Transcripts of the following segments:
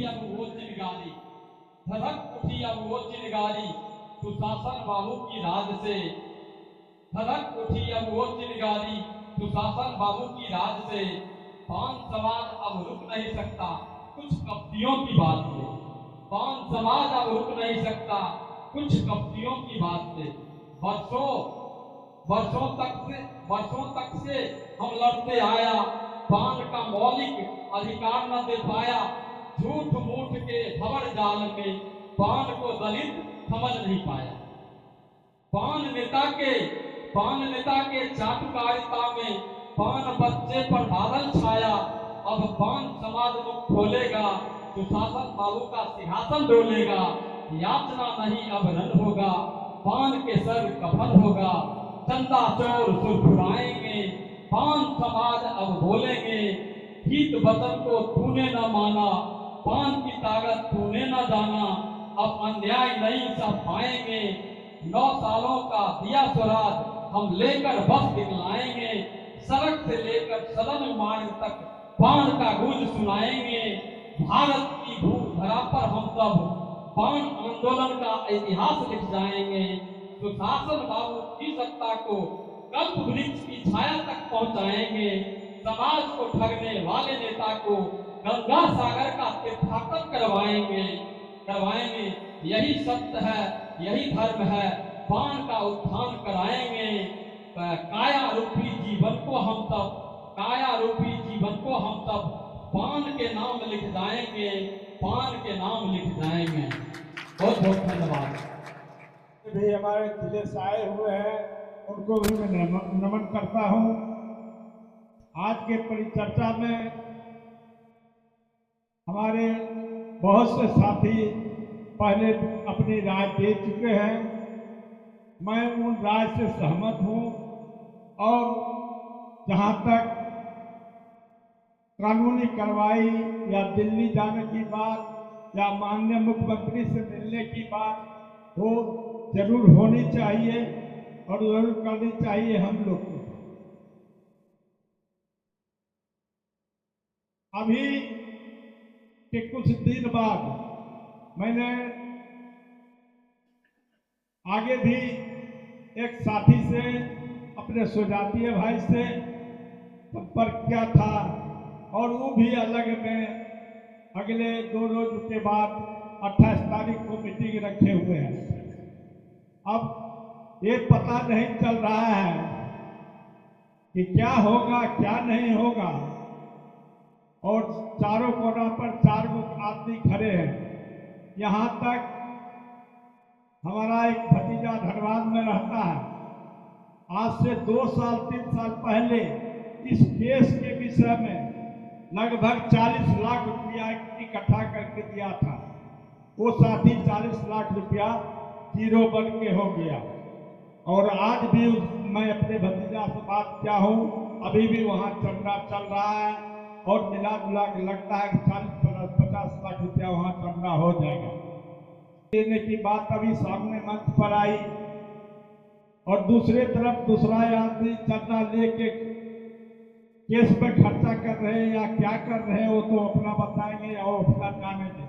उठी अब वो चिंगारी, धधक उठी अब वो चिंगारी, सुशासन बाबू की राज से। धधक उठी अब वो चिंगारी, सुशासन बाबू की राज से। पान समाज अब रुक नहीं सकता कुछ कप्तियों की बात से। पान समाज अब रुक नहीं सकता कुछ कप्तियों की बात से। वर्षों तक से हम लड़ते आया, पान का मौलिक अधिकार न दे पाया। झूठ मूठ के खबर जाल में पान को दलित समझ नहीं पाया। पान नेता के चाटुकारिता में पान बच्चे पर बादल छाया। अब पान समाज मुख खोलेगा, सुशासन बाबू का सिंहासन डोलेगा। याचना नहीं अब रन होगा, पान के सर कफन होगा। चंदा चोर सुरफुराएंगे, पान समाज अब बोलेंगे। हित वचन को तूने न माना, पान की ताकत तूने न जाना। अब अन्याय नहीं सब पाएंगे, 9 सालों का दिया स्वराज हम लेकर बस दिखलाएंगे। सड़क से लेकर सदन मार्ग तक पान का गूंज सुनाएंगे। भारत की भू धरा पर हम सब पान आंदोलन का इतिहास लिख जाएंगे। सुशासन बाबू की सत्ता को कल्प वृक्ष की छाया तक पहुंचाएंगे। समाज को ठगने वाले नेता को गंगा सागर का तीर्थाटन करवाएंगे। यही सत्य है, यही धर्म है, पान का उत्थान कराएंगे। काया रूपी जीवन को हम सब पान के नाम लिख जाएंगे। पान के नाम लिख जाएंगे। बहुत बहुत धन्यवाद। भी हमारे जिले से आए हुए हैं, उनको भी मैं नमन करता हूँ। आज के परिचर्चा में हमारे बहुत से साथी पहले अपनी राय दे चुके हैं। मैं उन राय से सहमत हूँ और जहाँ तक कानूनी कार्रवाई या दिल्ली जाने की बात या माननीय मुख्यमंत्री से मिलने की बात वो जरूर होनी चाहिए और जरूर करनी चाहिए हम लोग को। अभी के कुछ दिन बाद मैंने आगे भी एक साथी से, अपने स्वजातीय भाई से संपर्क किया था और वो भी अलग में अगले 2 रोज के बाद 28 तारीख को मीटिंग रखे हुए हैं। अब ये पता नहीं चल रहा है कि क्या होगा क्या नहीं होगा, और चारों कोना पर 4 आदमी खड़े हैं। यहाँ तक हमारा एक भतीजा धनबाद में रहता है, आज से 2 साल 3 साल पहले इस केस के विषय में लगभग 40 लाख रुपया इकट्ठा करके दिया था। वो साथी 40 लाख रुपया जीरो बन के हो गया। और आज भी मैं अपने भतीजा से बात किया हूँ, अभी भी वहाँ चंदा चल रहा है और मिला जुला के लगता है कि 40-50 लाख रुपया वहाँ चंदा हो जाएगा। देने की बात अभी सामने मंच पर आई और दूसरे तरफ दूसरा आदमी चंदा लेके केस पर खर्चा कर रहे हैं या क्या कर रहे हैं वो तो अपना बताएंगे या वो अपना जानेंगे।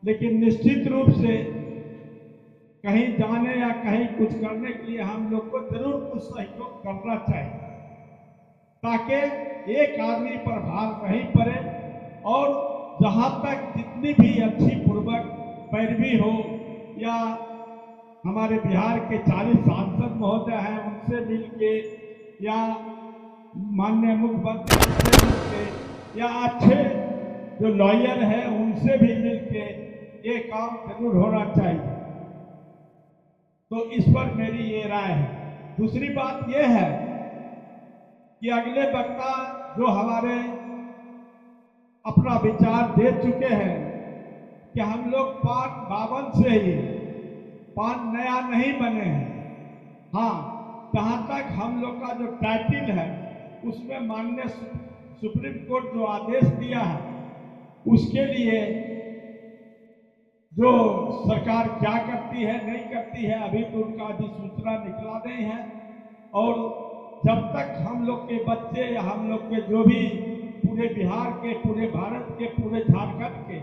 लेकिन निश्चित रूप से कहीं जाने या कहीं कुछ करने के लिए हम लोग को जरूर कुछ सहयोग करना चाहिए, ताकि एक आदमी पर भार नहीं पड़े। और जहां तक जितनी भी अच्छी पूर्वक पैरवी हो या हमारे बिहार के 40 सांसद महोदय हैं उनसे मिलके या माननीय मुख्यमंत्री से मिलके या अच्छे जो लॉयर हैं उनसे भी मिलके ये काम जरूर होना चाहिए। तो इस पर मेरी ये राय है। दूसरी बात ये है कि अगले वक्ता जो हमारे अपना विचार दे चुके हैं कि हम लोग पान 52 से ही, पान नया नहीं बने हैं। हाँ, जहाँ तक हम लोग का जो टाइटिल है उसमें माननीय सुप्रीम कोर्ट जो आदेश दिया है उसके लिए जो सरकार क्या करती है नहीं करती है अभी तो उनका अधिसूचना निकला नहीं है। और जब तक हम लोग के बच्चे या हम लोग के जो भी पूरे बिहार के, पूरे भारत के, पूरे झारखंड के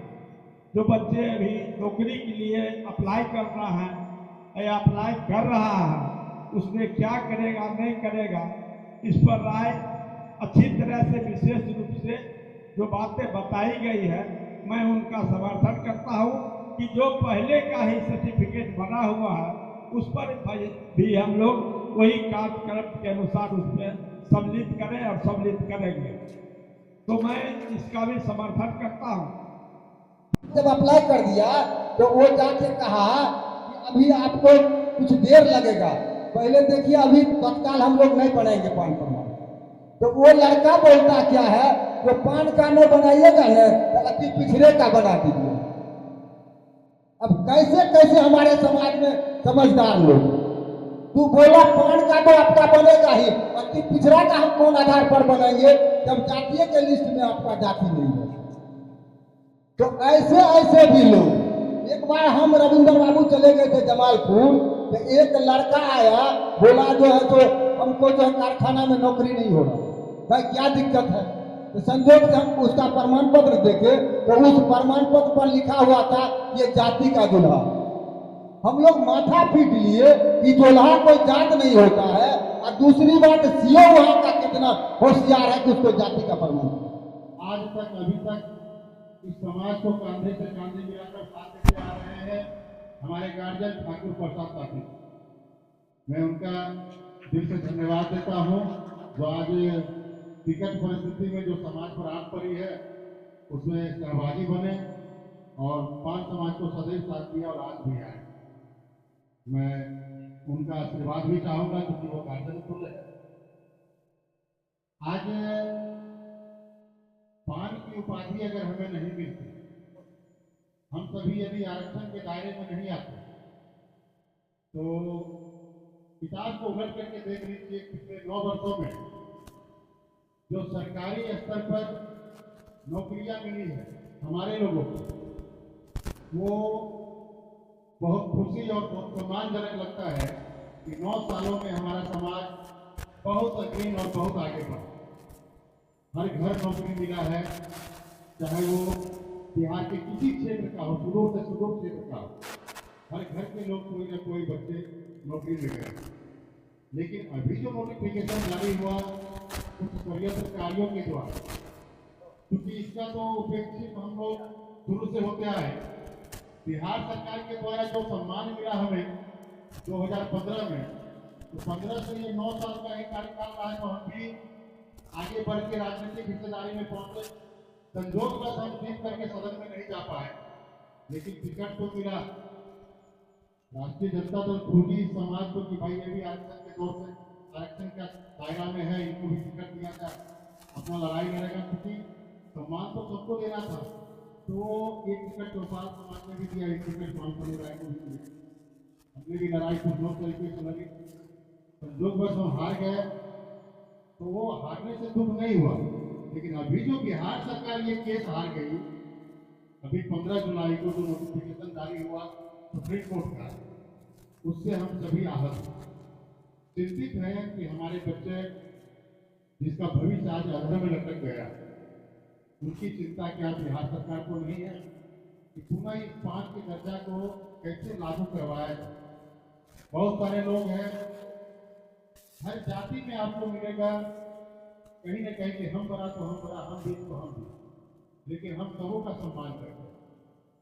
जो बच्चे अभी नौकरी के लिए अप्लाई कर रहा है या अप्लाई कर रहा है उसमें क्या करेगा नहीं करेगा, इस पर राय अच्छी तरह से विशेष रूप से जो बातें बताई गई है मैं उनका समर्थन करता हूँ कि जो पहले का ही सर्टिफिकेट बना हुआ है उस पर भी हम लोग वही कार्यक्रम के अनुसार उस पर सम्मिलित करें और सम्मिलित करेंगे। तो मैं इसका भी समर्थन करता हूँ। जब अप्लाई कर दिया तो वो जाके कहा कि अभी आपको कुछ देर लगेगा, पहले देखिए अभी तत्काल हम लोग नहीं बनाएंगे पान प्रमाण। तो वो लड़का बोलता क्या है, जो पान का नहीं बनाइएगा ना तो अति पिछड़े का बना दीजिए। अब कैसे कैसे हमारे समाज में समझदार लोग, तू बोला पान का तो आपका बनेगा ही, अति पिछड़ा का हम कौन आधार पर बनाएंगे जब जातीय के लिस्ट में आपका जाति नहीं है। तो ऐसे ऐसे भी लोग, एक बार हम रविंद्र बाबू चले गए थे जमालपुर, तो एक लड़का आया बोला जो है तो हमको जो है कारखाना में नौकरी नहीं हो रहा, भाई क्या दिक्कत है। तो संजोग से हम उसका प्रमाण पत्र देखे तो उस प्रमाण पत्र पर लिखा हुआ था ये जाति का दुल्हा। हम लोग माथा पीट लिए कि दुल्हा कोई जात नहीं होता है, और दूसरी बात सीओ वहां का कितना होशियार है कि उसको जाति का प्रमाण। आज तक अभी तक इस समाज को कांधे से कांधे मिलाकर साथ लेके आ रहे हैं हमारे गार्जियन ठाकुर प्रसाद पाटिल। मैं उनका दिल से धन्यवाद देता हूं जो आज विकट परिस्थिति में जो समाज पर आग पड़ी है उसमें सहभागी बने और पान समाज को सदैव साथ दिया और आज भी आए। मैं उनका आशीर्वाद भी चाहूंगा क्योंकि वो गार्जियन खुद है। आज पान की उपाधि अगर हमें नहीं मिलती, हम सभी यदि आरक्षण के दायरे में नहीं आते, तो किताब को उलट करके देख लीजिए पिछले 9 वर्षों में जो सरकारी स्तर पर नौकरियां मिली है हमारे लोगों को, वो बहुत खुशी और बहुत सम्मानजनक लगता है कि 9 सालों में हमारा समाज बहुत अग्रणी और बहुत आगे बढ़ा। हर घर नौकरी मिला है, चाहे वो बिहार के किसी क्षेत्र का हो, सुदूर से सुदूर क्षेत्र का हो, हर घर के लोग कोई ना कोई बच्चे नौकरी ले गए। लेकिन अभी जो नोटिफिकेशन जारी हुआ कुछ स्तरीय अधिकारियों के द्वारा, क्योंकि इसका तो उपेक्षित हम लोग शुरू से होते आए। बिहार सरकार के द्वारा जो सम्मान मिला हमें 2015 में, तो 15 से ये 9 साल का एक कार्यकाल रहा है, तो हम भी आगे बढ़ के राजनीतिक हिस्सेदारी में पहुंचे। संजोगवश हम जीत करके सदन में नहीं जा पाए, लेकिन टिकट तो मिला। राष्ट्रीय जनता दल पूरी समाज को कि भाई ये भी आरक्षण के दौर से आरक्षण का दायरा में है, इनको भी टिकट दिया था, अपना लड़ाई लड़ेगा, क्योंकि सम्मान तो सबको देना था। तो एक टिकट चौपाल समाज ने भी दिया, एक टिकट मान समुदाय को भी दिया। हमने भी लड़ाई कुछ लोग तरीके से लड़ी, संजोगवश हम हार गए। तो वो हारने से दुख नहीं हुआ, लेकिन अभी जो बिहार सरकार ये केस हार गई, अभी 15 जुलाई को जो नोटिफिकेशन जारी हुआ सुप्रीम कोर्ट का, उससे हम सभी आहत चिंतित हैं कि हमारे बच्चे जिसका भविष्य आज अंधेरे में लटक गया, उनकी चिंता क्या बिहार सरकार को नहीं है कि पुनः इस पान के दर्जा को कैसे लागू करवाया जाए। बहुत सारे लोग हैं, हर जाति में आपको मिलेगा कहीं न कहीं कि हम बड़ा तो हम बड़ा, हम भी तो हम भी, लेकिन हम सबों का सम्मान करते हैं।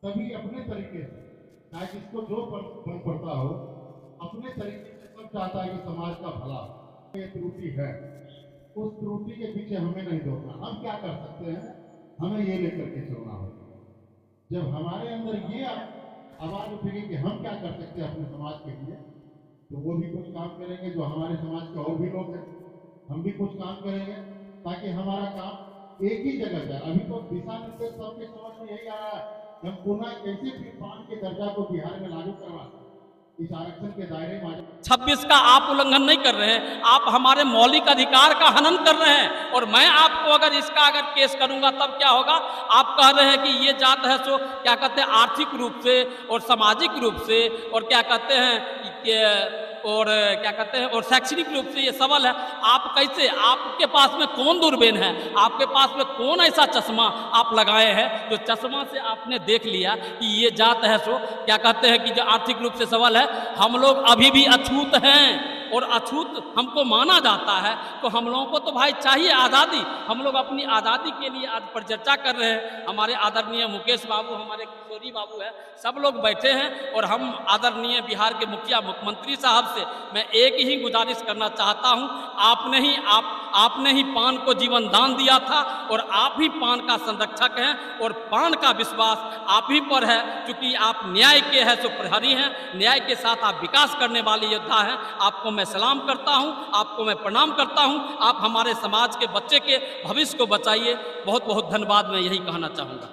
सभी अपने तरीके से, चाहे जिसको जो बन पड़ता हो, अपने तरीके से सब चाहता है कि समाज का भला। ये त्रुटि है, उस त्रुटि के पीछे हमें नहीं दौड़ना। हम क्या कर सकते हैं, हमें ये लेकर के चलना होगा। जब हमारे अंदर ये आवाज उठेगी कि हम क्या कर सकते हैं अपने समाज के लिए, तो वो भी कुछ काम करेंगे। जो हमारे समाज के और भी लोग हैं, हम भी कुछ काम करेंगे ताकि हमारा काम एक ही जगह जाए। अभी तो दिशा निर्देश सबके समझ में यही आ रहा है कि हम पुनः कैसे फिर पान के दर्जा को बिहार में लागू करवा इस आरक्षण के दायरे में। 26 का आप उल्लंघन नहीं कर रहे हैं, आप हमारे मौलिक अधिकार का हनन कर रहे हैं। और मैं आपको अगर इसका केस करूंगा तब क्या होगा। आप कह रहे हैं कि ये जात है सो क्या कहते हैं आर्थिक रूप से और सामाजिक रूप से और क्या कहते हैं कि और क्या कहते हैं, और शैक्षणिक रूप से ये सबल है। आप कैसे, आपके पास में कौन दूरबीन है, आपके पास में कौन ऐसा चश्मा आप लगाए हैं जो चश्मा से आपने देख लिया कि ये जात है, सो क्या कहते हैं कि जो आर्थिक रूप से सबल है। हम लोग अभी भी अछूत हैं और अछूत हमको माना जाता है, तो हम लोगों को तो भाई चाहिए आज़ादी। हम लोग अपनी आज़ादी के लिए आज परिचर्चा कर रहे हैं। हमारे आदरणीय मुकेश बाबू, हमारे किशोरी बाबू है, सब लोग बैठे हैं और हम आदरणीय बिहार के मुखिया मुख्यमंत्री साहब से मैं एक ही गुजारिश करना चाहता हूं, आपने ही पान को जीवन दान दिया था और आप ही पान का संरक्षक हैं और पान का विश्वास आप ही पर है, क्योंकि आप न्याय के हैं सो प्रहरी हैं, न्याय के साथ आप विकास करने वाले योद्धा हैं। आपको मैं सलाम करता हूं, आपको मैं प्रणाम करता हूं। आप हमारे समाज के बच्चे के भविष्य को बचाइए। बहुत बहुत धन्यवाद, मैं यही कहना चाहूँगा।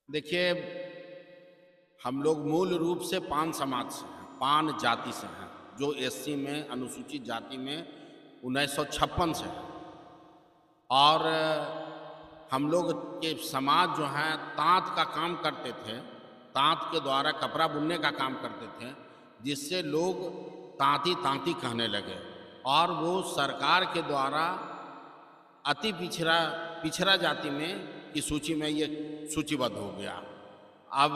देखिए, हम लोग मूल रूप से पान समाज से हैं, पान जाति से हैं, जो एससी में, अनुसूचित जाति में 1956 से है। और हम लोग के समाज जो है ताँत का काम करते थे, ताँत के द्वारा कपड़ा बुनने का काम करते थे, जिससे लोग ताँती ताँती कहने लगे और वो सरकार के द्वारा अति पिछड़ा जाति में की सूची में ये सूचीबद्ध हो गया। अब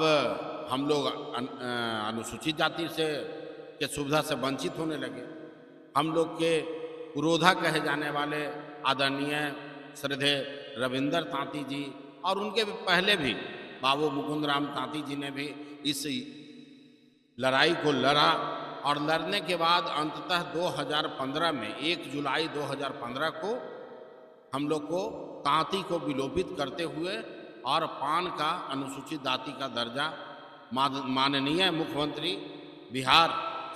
हम लोग अनुसूचित जाति से के सुविधा से वंचित होने लगे। हम लोग के पुरोधा कहे जाने वाले आदरणीय श्रद्धेय रविंदर ताँती जी और उनके पहले भी बाबू मुकुंद राम ताँती जी ने भी इस लड़ाई को लड़ा और लड़ने के बाद अंततः 2015 में 1 जुलाई 2015 को हम लोग को ताँती को विलोपित करते हुए और पान का अनुसूचित जाति का दर्जा माननीय मुख्यमंत्री बिहार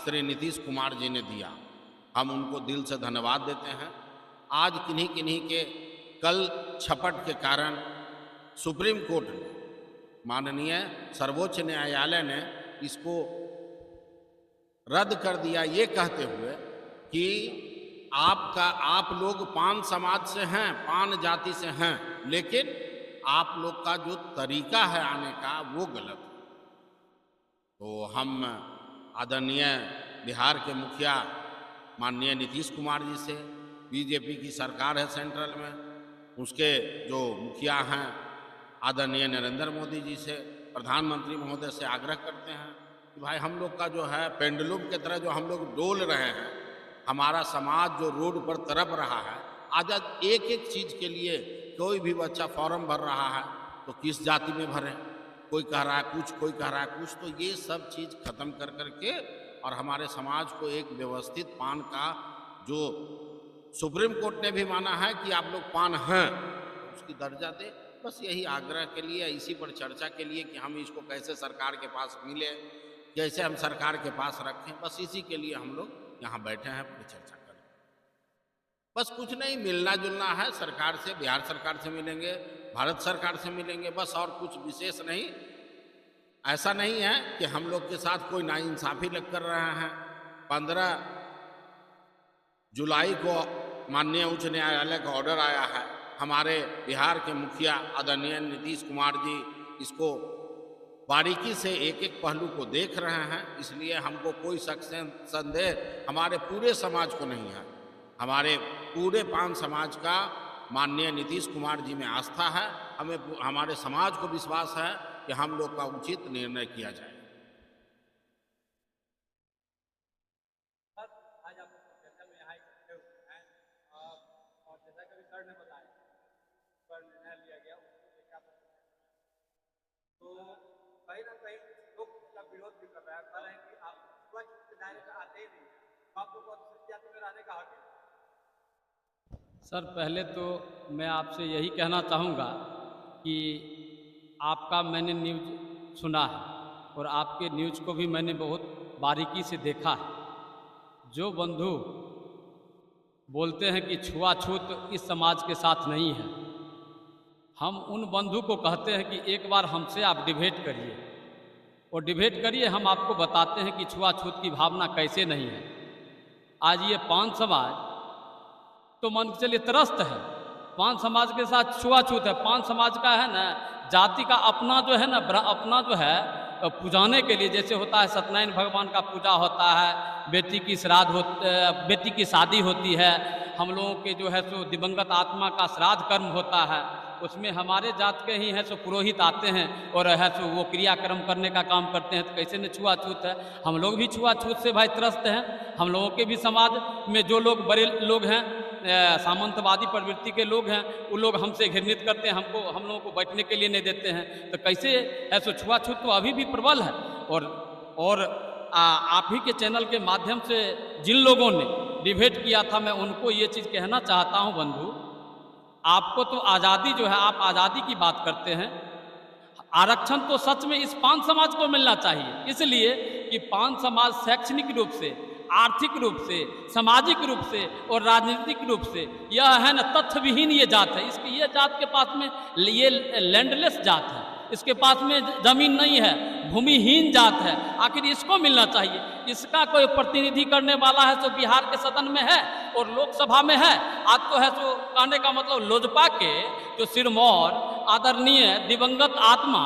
श्री नीतीश कुमार जी ने दिया। हम उनको दिल से धन्यवाद देते हैं। आज किन्हीं के कल छपट के कारण सुप्रीम कोर्ट ने, माननीय सर्वोच्च न्यायालय ने इसको रद्द कर दिया, ये कहते हुए कि आप लोग पान समाज से हैं, पान जाति से हैं, लेकिन आप लोग का जो तरीका है आने का वो गलत है। तो हम आदरणीय बिहार के मुखिया माननीय नीतीश कुमार जी से, बीजेपी की सरकार है सेंट्रल में, उसके जो मुखिया हैं आदरणीय नरेंद्र मोदी जी से, प्रधानमंत्री महोदय से आग्रह करते हैं कि भाई हम लोग का जो है पेंडुलम की तरह जो हम लोग डोल रहे हैं, हमारा समाज जो रोड पर तरफ रहा है, आज एक एक चीज़ के लिए कोई भी बच्चा फॉर्म भर रहा है तो किस जाति में भरे, कोई कह रहा है कुछ, कोई कह रहा है कुछ। तो ये सब चीज़ खत्म कर करके और हमारे समाज को एक व्यवस्थित पान का, जो सुप्रीम कोर्ट ने भी माना है कि आप लोग पान हैं, उसकी दर्जा दे। बस यही आग्रह के लिए, इसी पर चर्चा के लिए कि हम इसको कैसे सरकार के पास मिले, कैसे हम सरकार के पास रखें, बस इसी के लिए हम लोग यहाँ बैठे हैं, चर्चा करें। बस कुछ नहीं, मिलना जुलना है सरकार से, बिहार सरकार से मिलेंगे, भारत सरकार से मिलेंगे, बस और कुछ विशेष नहीं। ऐसा नहीं है कि हम लोग के साथ कोई नाइंसाफ़ी लग कर रहे हैं। 15 जुलाई को माननीय उच्च न्यायालय का ऑर्डर आया है, हमारे बिहार के मुखिया आदरणीय नीतीश कुमार जी इसको बारीकी से एक एक पहलू को देख रहे हैं, इसलिए हमको कोई शक संदेह हमारे पूरे समाज को नहीं है। हमारे पूरे पान समाज का माननीय नीतीश कुमार जी में आस्था है, हमें हमारे समाज को विश्वास है कि हम लोग का उचित निर्णय किया जाए। कहीं ना कहीं लोग इसका विरोध भी कर रहा है, कह रहे हैं कि आप स्वच्छ के दायरे में आते ही नहीं, आपको अनुसूचित जाति में रहने का हक है। सर, पहले तो मैं आपसे यही कहना चाहूँगा कि आपका मैंने न्यूज़ सुना है और आपके न्यूज़ को भी मैंने बहुत बारीकी से देखा है। जो बंधु बोलते हैं कि छुआछूत इस समाज के साथ नहीं है, हम उन बंधु को कहते हैं कि एक बार हमसे आप डिबेट करिए और डिबेट करिए, हम आपको बताते हैं कि छुआछूत की भावना कैसे नहीं है। आज ये पान समाज तो मान के चलिए त्रस्त है, पान समाज के साथ छुआछूत है। पान समाज का है ना, जाति का अपना जो है ना अपना जो है पुजाने के लिए, जैसे होता है सत्यनारायण भगवान का पूजा होता है, बेटी की श्राद्ध बेटी की शादी होती है, हम लोगों के जो है सो दिवंगत आत्मा का श्राद्ध कर्म होता है, उसमें हमारे जात के ही हैं सो पुरोहित आते हैं और है सो वो क्रियाक्रम करने का काम करते हैं। तो कैसे न छुआछूत है, हम लोग भी छुआछूत से भाई त्रस्त हैं। हम लोगों के भी समाज में जो लोग बड़े लोग हैं, सामंतवादी प्रवृत्ति के लोग हैं, वो लोग हमसे घृणित करते हैं, हम लोगों को बैठने के लिए नहीं देते हैं। तो कैसे है सो छुआछूत तो अभी भी प्रबल है। और आप ही के चैनल के माध्यम से जिन लोगों ने डिबेट किया था, मैं उनको ये चीज़ कहना चाहता हूँ बंधु, आपको तो आज़ादी जो है, आप आज़ादी की बात करते हैं, आरक्षण तो सच में इस पान समाज को मिलना चाहिए, इसलिए कि पान समाज शैक्षणिक रूप से, आर्थिक रूप से, सामाजिक रूप से और राजनीतिक रूप से यह है ना तथ्य विहीन ये जात है। इसकी ये जात के पास में ये लैंडलेस जात है, इसके पास में जमीन नहीं है, भूमिहीन जात है। आखिर इसको मिलना चाहिए। इसका कोई प्रतिनिधि करने वाला है तो बिहार के सदन में है और लोकसभा में है। आज तो है तो कहने का मतलब लोजपा के जो सिरमौर आदरणीय दिवंगत आत्मा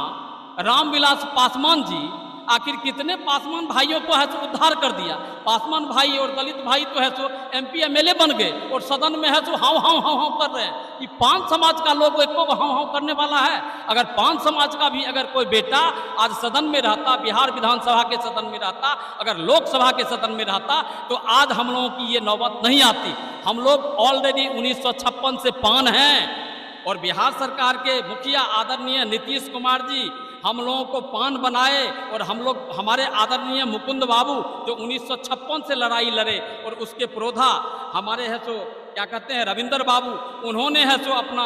रामविलास पासवान जी, आखिर कितने पासवान भाइयों को है तो उद्धार कर दिया। पासवान भाई और दलित भाई तो है तो MP MLA बन गए और सदन में है तो हाउ हाउ हाउ हाउ कर रहे हैं। ये पान समाज का लोग एक को हाउ हाउ करने वाला है। अगर पान समाज का भी अगर कोई बेटा आज सदन में रहता, बिहार विधानसभा के सदन में रहता, अगर लोकसभा के सदन में रहता, तो आज हम लोगों की ये नौबत नहीं आती। हम लोग ऑलरेडी 1956 से पान हैं और बिहार सरकार के मुखिया आदरणीय नीतीश कुमार जी हम लोगों को पान बनाए और हम लोग हमारे आदरणीय मुकुंद बाबू जो 1956 से लड़ाई लड़े और उसके प्रोधा हमारे है सो क्या कहते हैं रविंदर बाबू, उन्होंने है सो अपना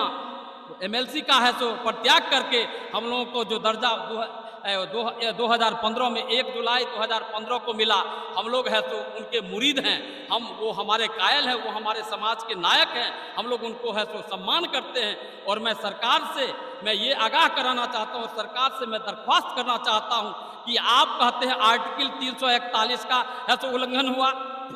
MLC का है सो परित्याग करके हम लोगों को जो दर्जा 2015 में 1 जुलाई 2015 को मिला। हम लोग है तो उनके मुरीद हैं, वो हमारे कायल हैं, वो हमारे समाज के नायक हैं। हम लोग उनको है तो सम्मान करते हैं। और मैं सरकार से मैं ये आगाह कराना चाहता हूँ, सरकार से मैं दरख्वास्त करना चाहता हूँ कि आप कहते हैं आर्टिकल 341 का है तो उल्लंघन हुआ,